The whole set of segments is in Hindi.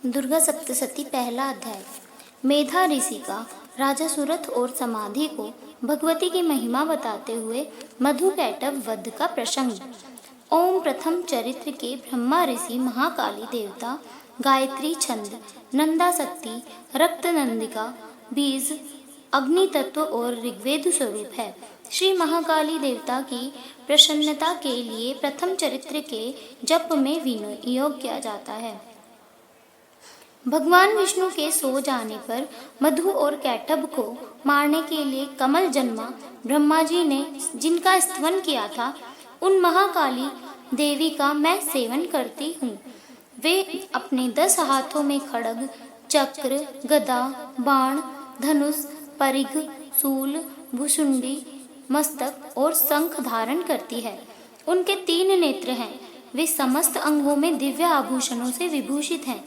दुर्गा सप्तशती पहला अध्याय। मेधा ऋषि का राजा सुरथ और समाधि को भगवती की महिमा बताते हुए मधुकैटभ वध का प्रसंग। ओम प्रथम चरित्र के ब्रह्मा ऋषि महाकाली देवता गायत्री छंद नंदा शक्ति रक्त नंदिका बीज अग्नि तत्व और ऋग्वेद स्वरूप है। श्री महाकाली देवता की प्रसन्नता के लिए प्रथम चरित्र के जप में विनियोग किया जाता है। भगवान विष्णु के सो जाने पर मधु और कैटभ को मारने के लिए कमल जन्मा ब्रह्मा जी ने जिनका स्तवन किया था, उन महाकाली देवी का मैं सेवन करती हूँ। वे अपने 10 हाथों में खड्ग, चक्र, गदा, बाण, धनुष, परिघ, शूल, भुशुंडी, मस्तक और शंख धारण करती है। उनके 3 नेत्र हैं। वे समस्त अंगों में दिव्य आभूषणों से विभूषित हैं।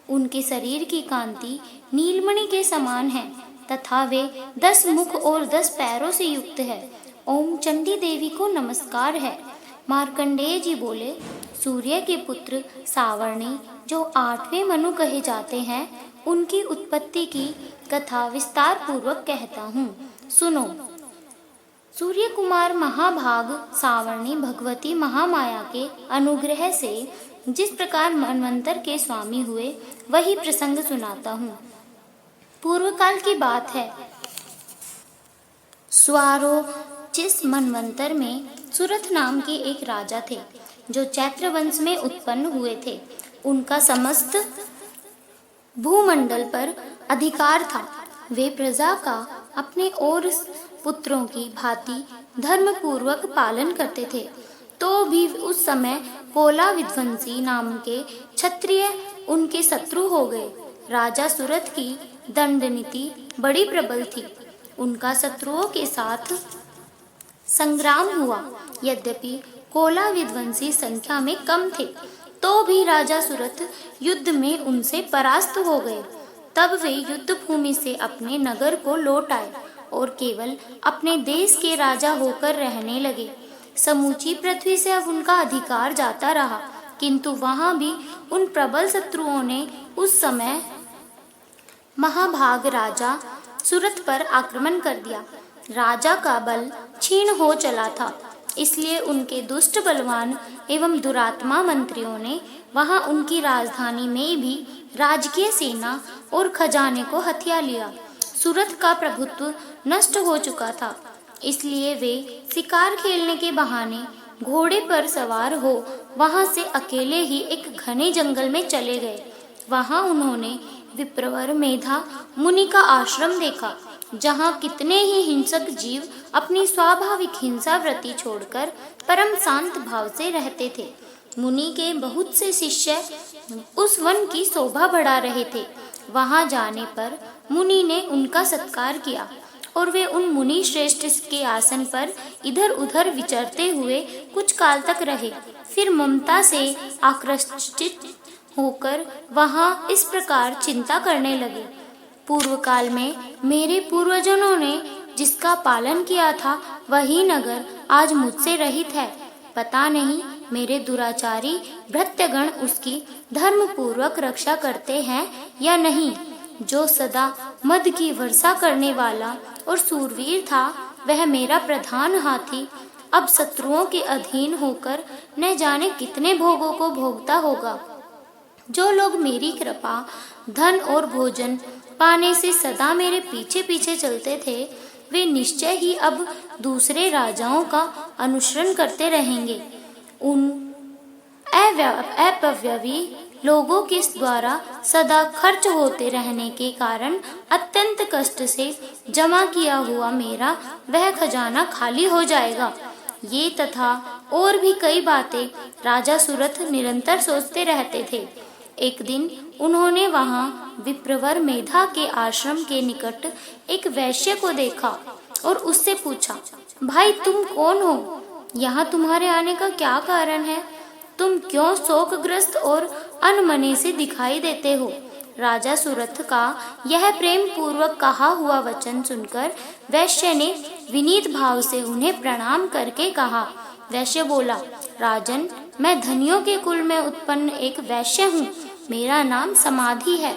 उनके शरीर की कांति नीलमणि के समान है तथा वे 10 मुख और 10 पैरों से युक्त है। ओम चंडी देवी को नमस्कार है। मार्कंडेय जी बोले, सूर्य के पुत्र सावर्णी जो 8वें मनु कहे जाते हैं, उनकी उत्पत्ति की कथा विस्तार पूर्वक कहता हूँ, सुनो। सूर्य कुमार महाभाग सावर्णी भगवती महामाया के अनुग्रह से जिस प्रकार मनवंतर के स्वामी हुए, वही प्रसंग सुनाता हूँ। पूर्व काल की बात है। स्वारोचिस मनवंतर में सुरथ नाम के एक राजा थे, जो चैत्र वंश में उत्पन्न हुए थे। उनका समस्त भूमंडल पर अधिकार था। वे प्रजा का अपने और पुत्रों की भांति धर्म पूर्वक पालन करते थे। तो भी उस समय कोला विध्वंसी नाम के क्षत्रिय उनके शत्रु हो गए। राजा सुरथ की दंड नीति बड़ी प्रबल थी। उनका शत्रुओं के साथ संग्राम हुआ। यद्यपि कोला विध्वंसी संख्या में कम थे, तो भी राजा सुरथ युद्ध में उनसे परास्त हो गए। तब वे युद्ध भूमि से अपने नगर को लौट आए और केवल अपने देश के राजा होकर रहने लगे। समूची पृथ्वी से अब उनका अधिकार जाता रहा, किंतु वहां भी उन प्रबल शत्रुओं ने उस समय महाभाग राजा सुरथ पर आक्रमण कर दिया। राजा का बल क्षीण हो चला था, इसलिए उनके दुष्ट बलवान एवं दुरात्मा मंत्रियों ने वहां उनकी राजधानी में भी राजकीय सेना और खजाने को हथिया लिया। सुरथ का प्रभुत्व नष्ट हो चुका था, इसलिए वे शिकार खेलने के बहाने घोड़े पर सवार हो वहां से अकेले ही एक घने जंगल में चले गए। वहां उन्होंने विप्रवर मेधा मुनि का आश्रम देखा, जहां कितने ही हिंसक जीव अपनी स्वाभाविक हिंसा वृत्ति छोड़कर परम शांत भाव से रहते थे। मुनि के बहुत से शिष्य उस वन की शोभा बढ़ा रहे थे। वहां जाने पर मुनि ने उनका सत्कार किया और वे उन मुनि श्रेष्ठ के आसन पर इधर उधर विचरते हुए कुछ काल तक रहे। फिर ममता से आकृष्टित होकर वहां इस प्रकार चिंता करने लगे, पूर्व काल में मेरे पूर्वजों ने जिसका पालन किया था, वही नगर आज मुझसे रहित है। पता नहीं मेरे दुराचारी भृत्यगण उसकी धर्म पूर्वक रक्षा करते हैं या नहीं। जो सदा मद की वर्षा करने वाला और सूरवीर था, वह मेरा प्रधान हाथी अब शत्रुओं के अधीन होकर न जाने कितने भोगों को भोगता होगा। जो लोग मेरी कृपा, धन और भोजन पाने से सदा मेरे पीछे पीछे चलते थे, वे निश्चय ही अब दूसरे राजाओं का अनुसरण करते रहेंगे। उन अपव्ययी लोगों के द्वारा सदा खर्च होते रहने के कारण अत्यंत कष्ट से जमा किया हुआ मेरा वह खजाना खाली हो जाएगा। ये तथा और भी कई बातें राजा सुरथ निरंतर सोचते रहते थे। एक दिन उन्होंने वहां विप्रवर मेधा के आश्रम के निकट एक वैश्य को देखा और उससे पूछा, भाई तुम कौन हो? यहाँ तुम्हारे आने का क्या कारण है? तुम क्यों शोकग्रस्त और अनमने से दिखाई देते हो? राजा सुरथ का यह प्रेम पूर्वक कहा हुआ वचन सुनकर वैश्य ने विनीत भाव से उन्हें प्रणाम करके कहा। वैश्य बोला, राजन, मैं धनियों के कुल में उत्पन्न एक वैश्य हूँ। मेरा नाम समाधि है।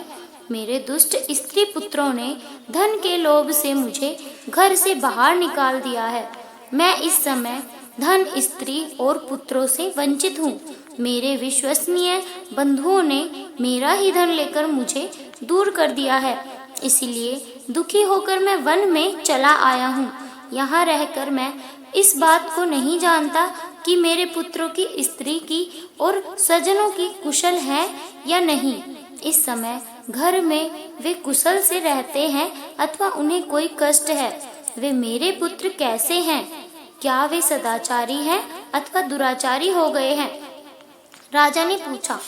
मेरे दुष्ट स्त्री पुत्रों ने धन के लोभ से मुझे घर से बाहर निकाल दिया है। मैं इस समय धन, स्त्री और पुत्रों से वंचित हूँ। मेरे विश्वसनीय बंधुओं ने मेरा ही धन लेकर मुझे दूर कर दिया है। इसलिए दुखी होकर मैं वन में चला आया हूँ। यहाँ रहकर मैं इस बात को नहीं जानता कि मेरे पुत्रों की, स्त्री की और स्वजनों की कुशल है या नहीं। इस समय घर में वे कुशल से रहते हैं अथवा उन्हें कोई कष्ट है। वे मेरे पुत्र कैसे हैं? क्या वे सदाचारी हैं अथवा दुराचारी हो गए हैं? राजा ने पूछा,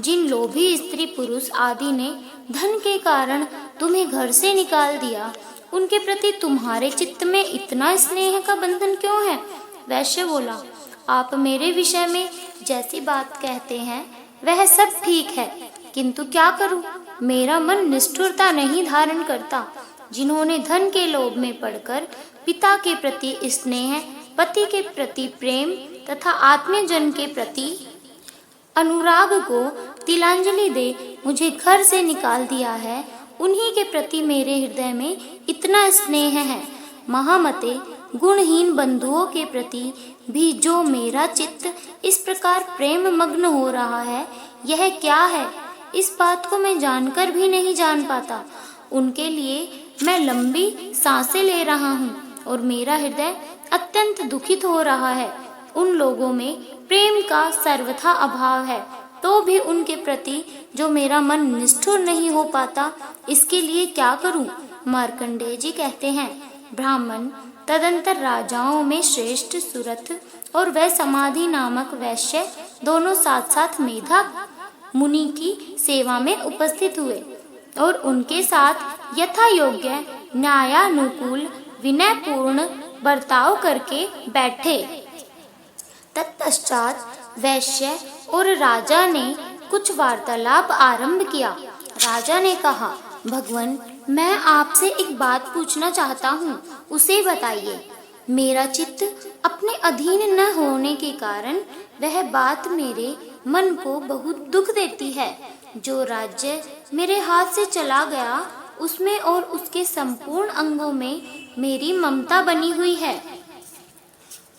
जिन लोभी स्त्री पुरुष आदि ने धन के कारण तुम्हें घर से निकाल दिया, उनके प्रति तुम्हारे चित्त में इतना स्नेह का बंधन क्यों है? वैश्य बोला, आप मेरे विषय में जैसी बात कहते हैं वह सब ठीक है, किंतु क्या करूं? मेरा मन निष्ठुरता नहीं धारण करता। जिन्होंने धन के लोभ में पड़कर पिता के प्रति स्नेह, पति के प्रति प्रेम तथा आत्मीयजन के प्रति अनुराग को तिलांजलि दे मुझे घर से निकाल दिया है, उन्हीं के प्रति मेरे हृदय में इतना स्नेह है। महामते, गुणहीन बंधुओं के प्रति भी जो मेरा चित्त इस प्रकार प्रेम मग्न हो रहा है, यह क्या है? इस बात को मैं जानकर भी नहीं जान पाता। उनके लिए मैं लंबी सांसें ले रहा हूँ और मेरा हृदय अत्यंत दुखित हो रहा है। उन लोगों में प्रेम का सर्वथा अभाव है, तो भी उनके प्रति जो मेरा मन निष्ठुर नहीं हो पाता, इसके लिए क्या करूं? मार्कंडेय जी कहते हैं, ब्राह्मण तदंतर राजाओं में श्रेष्ठ सुरथ और वह समाधि नामक वैश्य दोनों साथ साथ मेधा मुनि की सेवा में उपस्थित हुए और उनके साथ यथा योग्य न्यायानुकूल विनयपूर्ण बर्ताव करके बैठे। तत्पश्चात वैश्य और राजा ने कुछ वार्तालाप आरंभ किया। राजा ने कहा, भगवान, मैं आपसे एक बात पूछना चाहता हूँ, उसे बताइए। मेरा चित्त अपने अधीन न होने के कारण वह बात मेरे मन को बहुत दुख देती है। जो राज्य मेरे हाथ से चला गया, उसमें और उसके संपूर्ण अंगों में मेरी ममता बनी हुई है।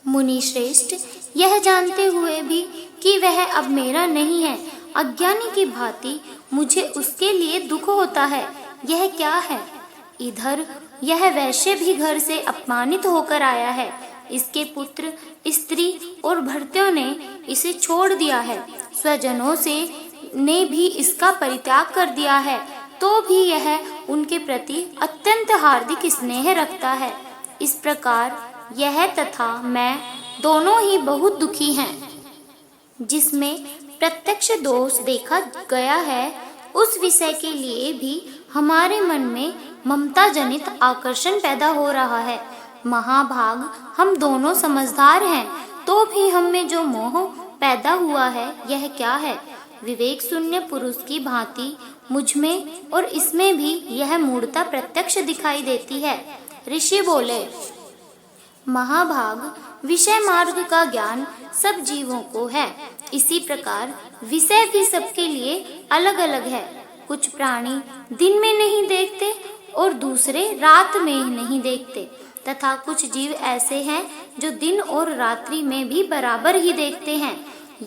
मुनि श्रेष्ठ, यह जानते हुए भी कि वह अब मेरा नहीं है, अज्ञानी की भांति मुझे उसके लिए दुख होता है। यह क्या है? इधर यह वैश्य भी घर से अपमानित होकर आया है। इसके पुत्र, स्त्री और भृत्यों ने इसे छोड़ दिया है। स्वजनों से ने भी इसका परित्याग कर दिया है, तो भी यह उनके प्रति अत्यंत हार्दिक स्नेह रखता है। इस प्रकार यह तथा मैं दोनों ही बहुत दुखी हैं। जिसमें प्रत्यक्ष दोष देखा गया है, उस विषय के लिए भी हमारे मन में ममता जनित आकर्षण पैदा हो रहा है। महाभाग, हम दोनों समझदार हैं, तो भी हम में जो मोह पैदा हुआ है, यह क्या है? विवेक शून्य पुरुष की भांति मुझ में और इसमें भी यह मूढ़ता प्रत्यक्ष दिखाई देती है। ऋषि बोले, महाभाग, विषय मार्ग का ज्ञान सब जीवों को है। इसी प्रकार विषय भी सबके लिए अलग अलग है। कुछ प्राणी दिन में नहीं देखते और दूसरे रात में नहीं देखते, तथा कुछ जीव ऐसे हैं जो दिन और रात्रि में भी बराबर ही देखते हैं।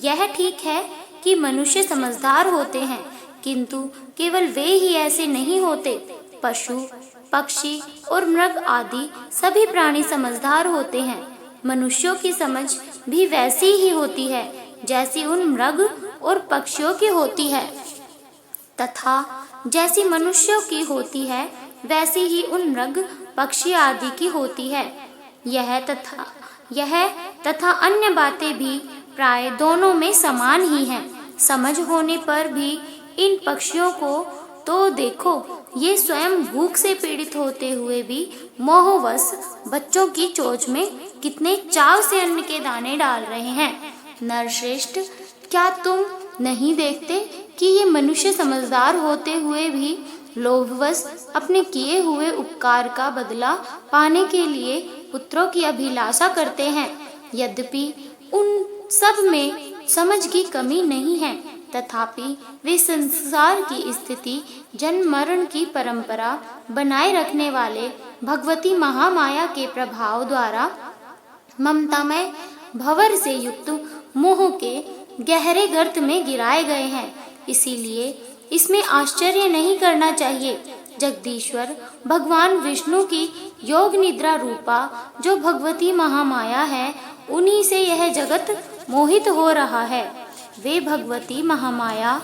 यह ठीक है कि मनुष्य समझदार होते हैं, किंतु केवल वे ही ऐसे नहीं होते। पशु, पक्षी और मृग आदि सभी प्राणी समझदार होते हैं। मनुष्यों की समझ भी वैसी ही होती है जैसी उन मृग और पक्षियों की होती है, तथा जैसी मनुष्यों की होती है वैसी ही उन मृग, पक्षी आदि की होती है। यह तथा अन्य बातें भी प्राय दोनों में समान ही हैं। समझ होने पर भी इन पक्षियों को तो देखो, ये स्वयं भूख से पीड़ित होते हुए भी मोहवश बच्चों की चोंच में कितने चाव से अन्न के दाने डाल रहे हैं। नरश्रेष्ठ, क्या तुम नहीं देखते कि ये मनुष्य समझदार होते हुए भी लोभवश अपने किए हुए उपकार का बदला पाने के लिए पुत्रों की अभिलाषा करते हैं? यद्यपि उन सब में समझ की कमी नहीं है, तथापि वे संसार की स्थिति, जन्म मरण की परंपरा बनाए रखने वाले भगवती महामाया के प्रभाव द्वारा ममतामय भंवर से युक्त मोह के गहरे गर्त में गिराए गए हैं। इसीलिए इसमें आश्चर्य नहीं करना चाहिए। जगदीश्वर भगवान विष्णु की योग निद्रा रूपा जो भगवती महामाया है, उन्हीं से यह जगत मोहित हो रहा है। वे भगवती महामाया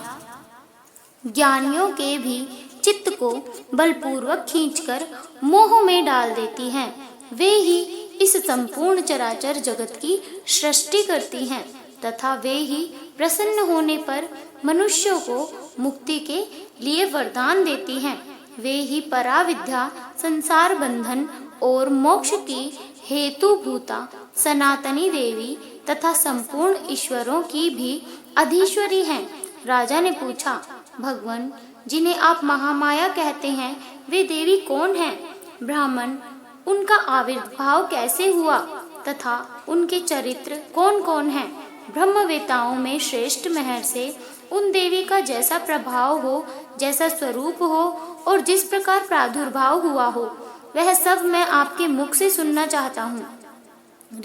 ज्ञानियों के भी चित्त को बलपूर्वक खींचकर मोह में डाल देती हैं। वे ही इस संपूर्ण चराचर जगत की सृष्टि करती हैं तथा वे ही प्रसन्न होने पर मनुष्यों को मुक्ति के लिए वरदान देती हैं। वे ही पराविद्या, संसार बंधन और मोक्ष की हेतुभूता सनातनी देवी तथा संपूर्ण ईश्वरों की भी अधीश्वरी हैं। राजा ने पूछा, भगवान जिन्हें आप महामाया कहते हैं, वे देवी कौन हैं? ब्राह्मण, उनका आविर्भाव कैसे हुआ तथा उनके चरित्र कौन कौन हैं? ब्रह्मवेताओं में श्रेष्ठ महर्षि उन देवी का जैसा प्रभाव हो, जैसा स्वरूप हो और जिस प्रकार प्रादुर्भाव हुआ हो, वह सब मैं आपके मुख से सुनना चाहता हूँ।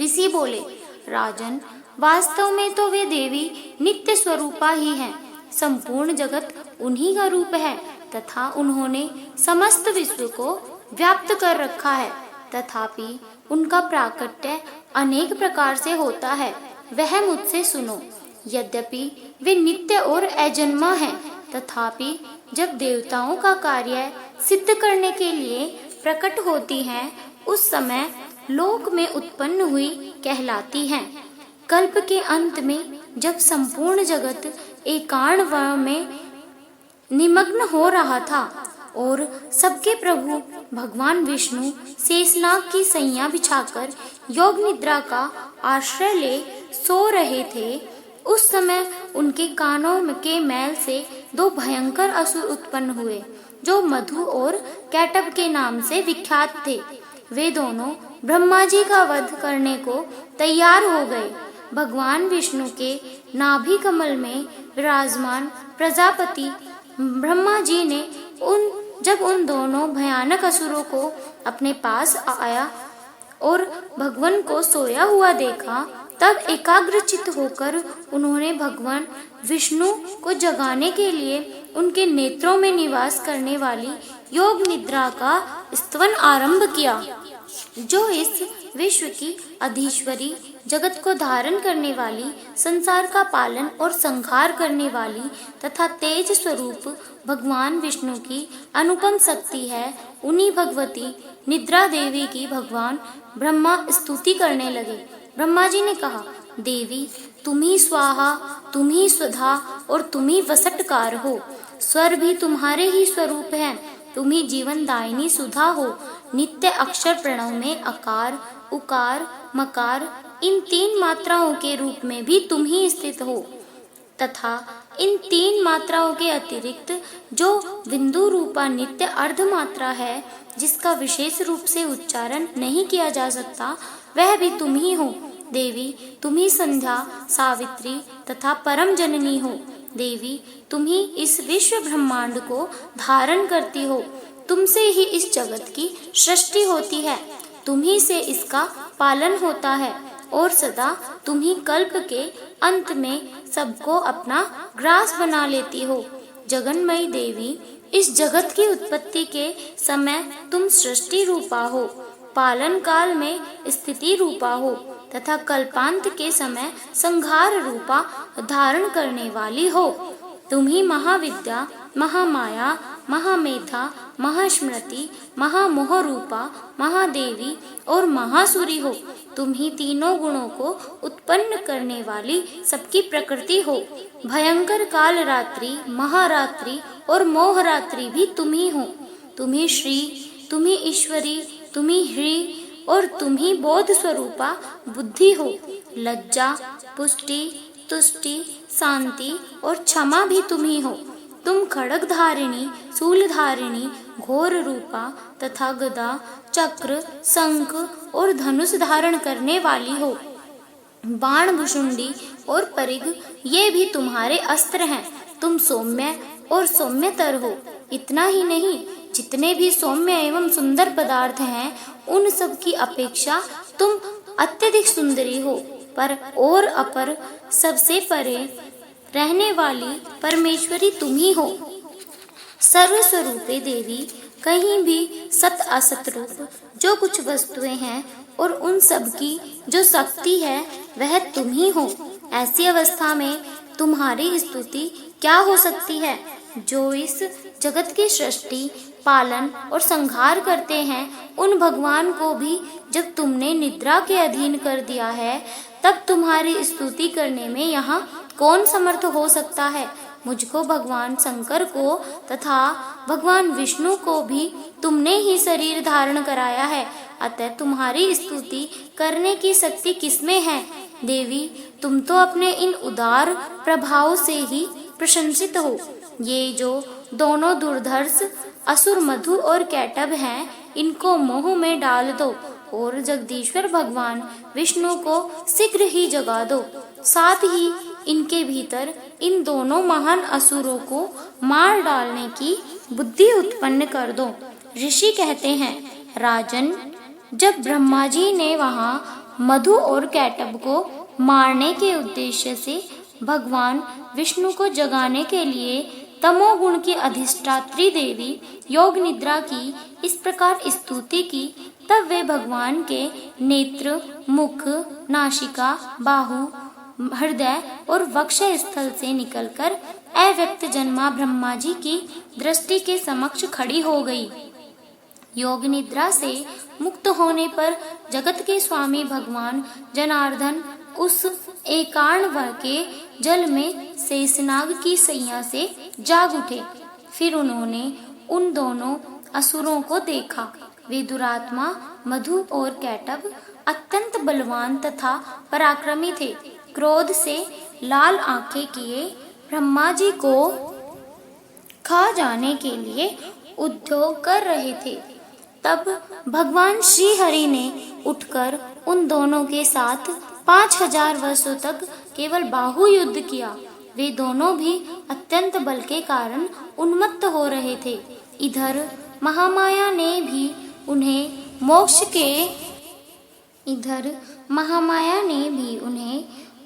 ऋषि बोले, राजन, वास्तव में तो वे देवी नित्य स्वरूपा ही हैं। संपूर्ण जगत उन्हीं का रूप है तथा उन्होंने समस्त विश्व को व्याप्त कर रखा है। तथापि उनका प्राकट्य अनेक प्रकार से होता है, वह मुझसे सुनो। यद्यपि वे नित्य और अजन्मा हैं, तथापि जब देवताओं का कार्य सिद्ध करने के लिए प्रकट होती हैं, उस समय लोक में उत्पन्न हुई कहलाती हैं। कल्प के अंत में जब संपूर्ण जगत एकांत में निमग्न हो रहा था और सबके प्रभु भगवान विष्णु शेषनाग की सैया बिछाकर योग निद्रा का आश्रय ले सो रहे थे, उस समय उनके कानों के मैल से दो भयंकर असुर उत्पन्न हुए, जो मधु और कैटभ के नाम से विख्यात थे। वे दोनों ब्रह्मा जी का वध करने को तैयार हो गए। भगवान विष्णु के नाभि कमल में विराजमान प्रजापति ब्रह्मा जी ने जब उन दोनों भयानक असुरों को अपने पास आया और भगवान को सोया हुआ देखा, तब एकाग्रचित्त होकर उन्होंने भगवान विष्णु को जगाने के लिए उनके नेत्रों में निवास करने वाली योग निद्रा का स्तवन आरंभ किया, जो इस विश्व की अधीश्वरी, जगत को धारण करने वाली, संसार का पालन और संहार करने वाली तथा तेज स्वरूप भगवान विष्णु की अनुपम शक्ति है। उन्हीं भगवती निद्रा देवी की भगवान ब्रह्मा स्तुति करने लगे। ब्रह्मा जी ने कहा, देवी तुम ही स्वाहा, तुम ही स्वधा और तुम ही वसटकार हो। स्वर भी तुम्हारे ही स्वरूप हैं। तुम ही जीवन दायिनी सुधा हो। नित्य अक्षर प्रणव में अकार, उकार, मकार, इन तीन मात्राओं के रूप में भी तुम ही स्थित हो तथा इन तीन मात्राओं के अतिरिक्त जो बिंदु रूपा नित्य अर्ध मात्रा है, जिसका विशेष रूप से उच्चारण नहीं किया जा सकता, वह भी तुम ही हो। देवी तुम ही संध्या, सावित्री तथा परम जननी हो। देवी तुम ही इस विश्व ब्रह्मांड को धारण करती हो। तुमसे ही इस जगत की सृष्टि होती है, तुम ही से इसका पालन होता है और सदा तुम ही कल्प के अंत में सबको अपना ग्रास बना लेती हो। जगन्मयी देवी, इस जगत की उत्पत्ति के समय तुम सृष्टि रूपा हो, पालन काल में स्थिति रूपा हो तथा कल्पांत के समय संहार रूपा धारण करने वाली हो। तुम ही महाविद्या, महामाया, महामेधा, महास्मृति, महामोह रूपा, महादेवी और महासुरी हो। तुम ही तीनों गुणों को उत्पन्न करने वाली सबकी प्रकृति हो। भयंकर काल रात्रि, महारात्रि और मोहरात्रि भी तुम ही हो। तुम ही श्री, तुम ही ईश्वरी, तुम ही ह्री और तुम ही बोध स्वरूपा बुद्धि हो। लज्जा, पुष्टि, तुष्टि, शांति और क्षमा भी तुम ही हो। तुम खड्ग धारिणी, शूल धारिणी, घोर रूपा तथा गदा, चक्र, शंख और धनुष धारण करने वाली हो। बाण, भुशुंडी और परिघ ये भी तुम्हारे अस्त्र हैं। तुम सौम्य और सौम्यतर हो। इतना ही नहीं, जितने भी सौम्य एवं सुंदर पदार्थ हैं उन सब की अपेक्षा तुम अत्यधिक सुंदरी हो। पर और अपर सबसे परे रहने वाली परमेश्वरी तुम ही हो। सर्वस्वरूपे देवी, कहीं भी सत असत रूप जो कुछ वस्तुएं हैं और उन सब की जो शक्ति है वह तुम ही हो। ऐसी अवस्था में तुम्हारी स्तुति क्या हो सकती है? जो इस जगत की सृष्टि, पालन और संहार करते हैं, उन भगवान को भी जब तुमने निद्रा के अधीन कर दिया है, तब तुम्हारी स्तुति करने में यहाँ कौन समर्थ हो सकता है? मुझको, भगवान शंकर को तथा भगवान विष्णु को भी तुमने ही शरीर धारण कराया है, अतः तुम्हारी स्तुति करने की शक्ति किसमें है? देवी, तुम तो अपने इन उदार प्रभाव से ही प्रशंसित हो। ये जो दोनों दुर्धर्ष असुर मधु और कैटभ हैं, इनको मोह में डाल दो और जगदीश्वर भगवान विष्णु को शीघ्र ही जगा दो। साथ ही इनके भीतर इन दोनों महान असुरों को मार डालने की बुद्धि उत्पन्न कर दो। ऋषि कहते हैं, राजन, जब ब्रह्मा जी ने वहाँ मधु और कैटभ को मारने के उद्देश्य से भगवान विष्णु को जगाने के लिए तमोगुण की अधिष्ठात्री देवी योग निद्रा की इस प्रकार स्तुति की, तब वे भगवान के नेत्र, मुख, नासिका, बाहु, हृदय और वक्ष स्थल से निकलकर अव्यक्त जन्मा ब्रह्मा जी की दृष्टि के समक्ष खड़ी हो गई। योग निद्रा से मुक्त होने पर जगत के स्वामी भगवान जनार्दन उस एकार्ण के जल में शेषनाग की सैया से जाग उठे। फिर उन्होंने उन दोनों असुरों को देखा। वे दुरात्मा मधु और कैटभ अत्यंत बलवान तथा पराक्रमी थे। क्रोध से लाल आंखें किए ब्रह्मा जी को खा जाने के लिए उद्योग कर रहे थे। तब भगवान श्री हरि ने उठकर उन दोनों के साथ 5000 वर्षों तक केवल बाहु युद्ध किया। वे दोनों भी अत्यंत बल के कारण उन्मत्त हो रहे थे। इधर महामाया ने भी उन्हें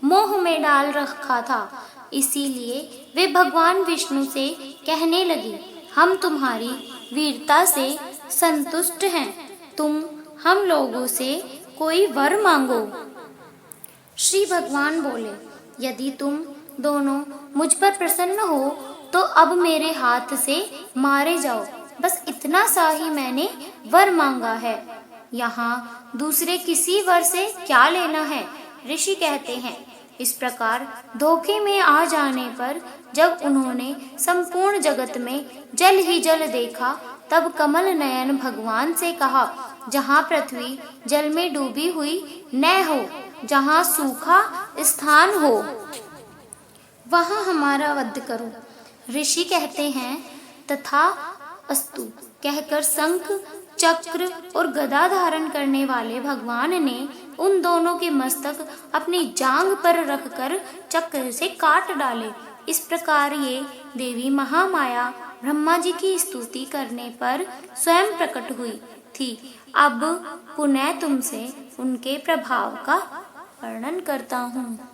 मोह में डाल रखा था। इसीलिए वे भगवान विष्णु से कहने लगी, हम तुम्हारी वीरता से संतुष्ट हैं, तुम हम लोगों से कोई वर मांगो। श्री भगवान बोले, यदि तुम दोनों मुझ पर प्रसन्न हो तो अब मेरे हाथ से मारे जाओ। बस इतना सा ही मैंने वर मांगा है, यहाँ दूसरे किसी वर से क्या लेना है। ऋषि कहते हैं, इस प्रकार धोखे में आ जाने पर जब उन्होंने संपूर्ण जगत में जल ही जल देखा, तब कमल नयन भगवान से कहा, जहाँ पृथ्वी जल में डूबी हुई न हो, जहाँ सूखा स्थान हो, वहाँ हमारा वध करो। ऋषि कहते हैं, तथा अस्तु कहकर शंख, चक्र और गदा धारण करने वाले भगवान ने उन दोनों के मस्तक अपनी जांघ पर रखकर चक्र से काट डाले। इस प्रकार ये देवी महामाया ब्रह्मा जी की स्तुति करने पर स्वयं प्रकट हुई थी। अब पुनः तुमसे उनके प्रभाव का वर्णन करता हूँ।